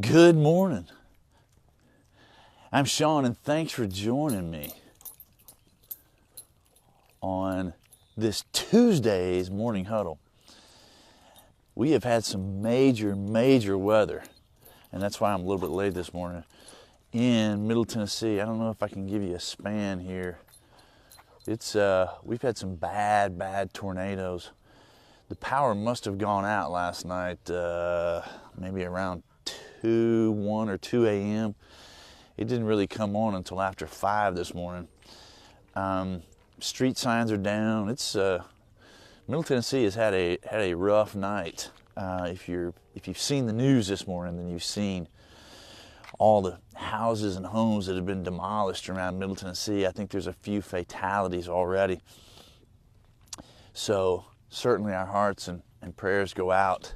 Good morning. I'm Sean, and thanks for joining me on this Tuesday's morning huddle. We have had some major weather, and that's why I'm a little bit late this morning in Middle Tennessee. I don't know if I can give you a span here. We've had some bad tornadoes. The power must have gone out last night, maybe around 1 or 2 a.m. It didn't really come on until after 5 this morning. Street signs are down. Middle Tennessee has had a rough night. If you've seen the news this morning, then you've seen all the houses and homes that have been demolished around Middle Tennessee. I think there's a few fatalities already. So certainly our hearts and prayers go out.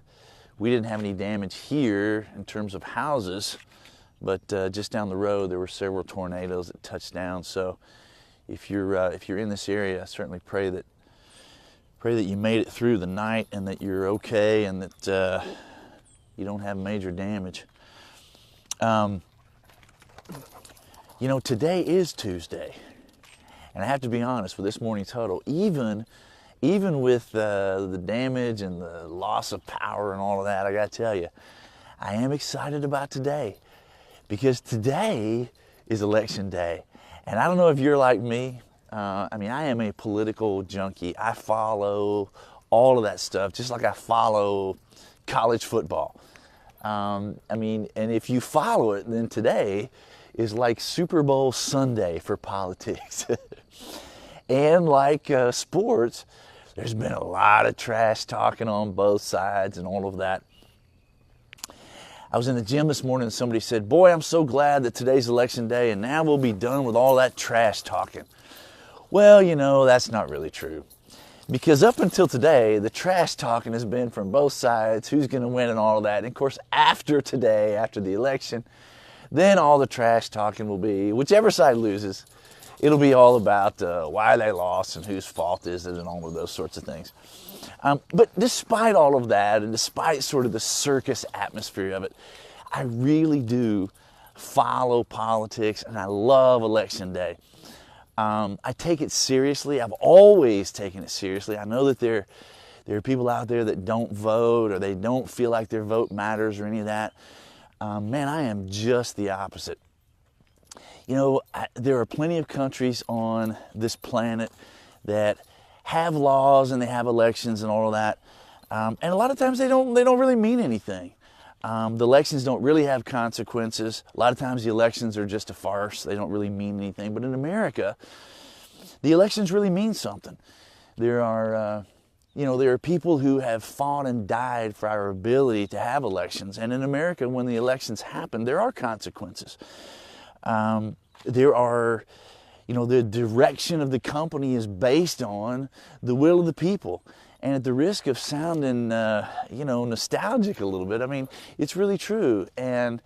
We didn't have any damage here in terms of houses, but just down the road there were several tornadoes that touched down. So if you're in this area, I certainly pray that you made it through the night and that you're okay and that you don't have major damage. Today is Tuesday, and I have to be honest with this morning's huddle, even with the damage and the loss of power and all of that, I gotta tell you, I am excited about today because today is election day. And I don't know if you're like me. I am a political junkie. I follow all of that stuff, just like I follow college football. And if you follow it, then today is like Super Bowl Sunday for politics. And like sports, there's been a lot of trash talking on both sides and all of that. I was in the gym this morning and somebody said, "Boy, I'm so glad that today's election day and now we'll be done with all that trash talking." Well, that's not really true. Because up until today, the trash talking has been from both sides, who's going to win and all of that. And of course, after today, after the election, then all the trash talking will be, whichever side loses, it'll be all about why they lost and whose fault is it and all of those sorts of things. But despite all of that and despite sort of the circus atmosphere of it, I really do follow politics and I love election day. I take it seriously. I've always taken it seriously. I know that there are people out there that don't vote or they don't feel like their vote matters or any of that. Man, I am just the opposite. There are plenty of countries on this planet that have laws and they have elections and all of that. And a lot of times they don't really mean anything. The elections don't really have consequences. A lot of times the elections are just a farce. They don't really mean anything. But in America, the elections really mean something. There are people who have fought and died for our ability to have elections. And in America, when the elections happen, there are consequences. There are, the direction of the company is based on the will of the people. And at the risk of sounding, nostalgic a little bit, it's really true. And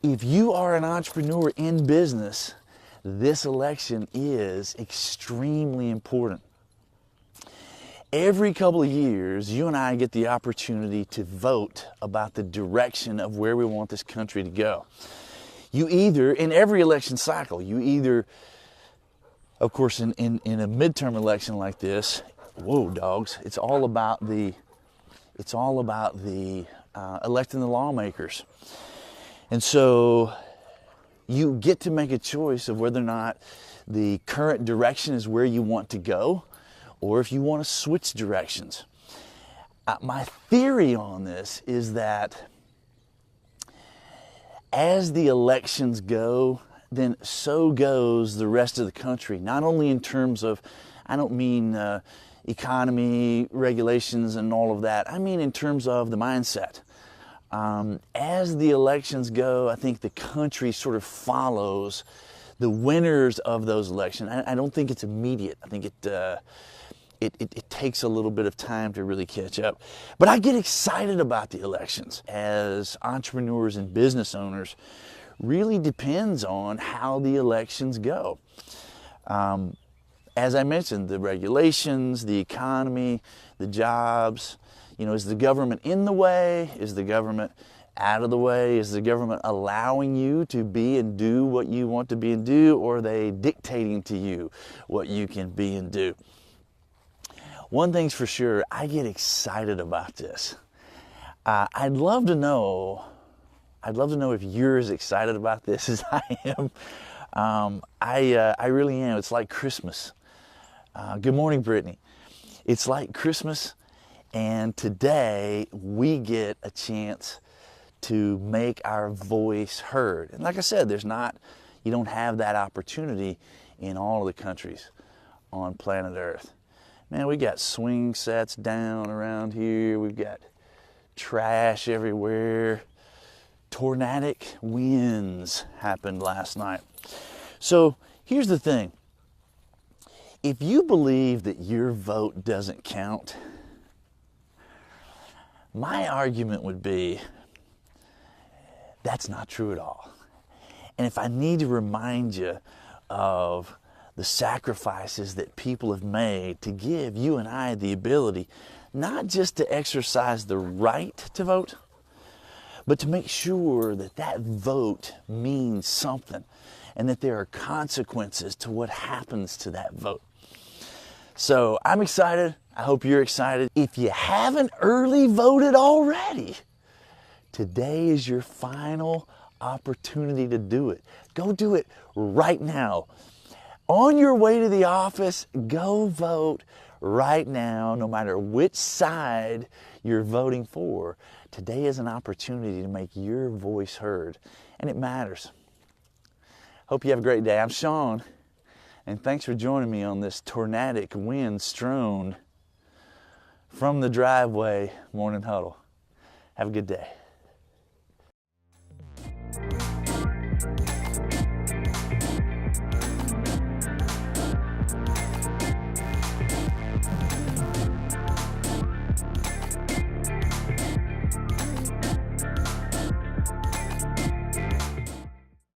if you are an entrepreneur in business, this election is extremely important. Every couple of years, you and I get the opportunity to vote about the direction of where we want this country to go. In every election cycle, of course, in a midterm election like this, whoa, dogs! It's all about the electing the lawmakers, and so you get to make a choice of whether or not the current direction is where you want to go, or if you want to switch directions. My theory on this is that as the elections go, then so goes the rest of the country. Not only in terms of, I don't mean economy, regulations, and all of that. I mean in terms of the mindset. As the elections go, I think the country sort of follows the winners of those elections. I don't think it's immediate. I think it takes a little bit of time to really catch up. But I get excited about the elections. As entrepreneurs and business owners, really depends on how the elections go. As I mentioned, the regulations, the economy, the jobs, is the government in the way? Is the government out of the way? Is the government allowing you to be and do what you want to be and do, or are they dictating to you what you can be and do? One thing's for sure, I get excited about this. I'd love to know if you're as excited about this as I am. I really am. It's like Christmas. Good morning, Brittany. It's like Christmas, and today we get a chance to make our voice heard. And like I said, you don't have that opportunity in all of the countries on planet Earth. Man, we got swing sets down around here. We've got trash everywhere. Tornadic winds happened last night. So here's the thing. If you believe that your vote doesn't count, my argument would be that's not true at all. And if I need to remind you of the sacrifices that people have made to give you and I the ability not just to exercise the right to vote, but to make sure that that vote means something and that there are consequences to what happens to that vote. So I'm excited. I hope you're excited. If you haven't early voted already, today is your final opportunity to do it. Go do it right now. On your way to the office, go vote right now, no matter which side you're voting for. Today is an opportunity to make your voice heard, and it matters. Hope you have a great day. I'm Sean, and thanks for joining me on this tornadic wind strewn from the driveway morning huddle. Have a good day.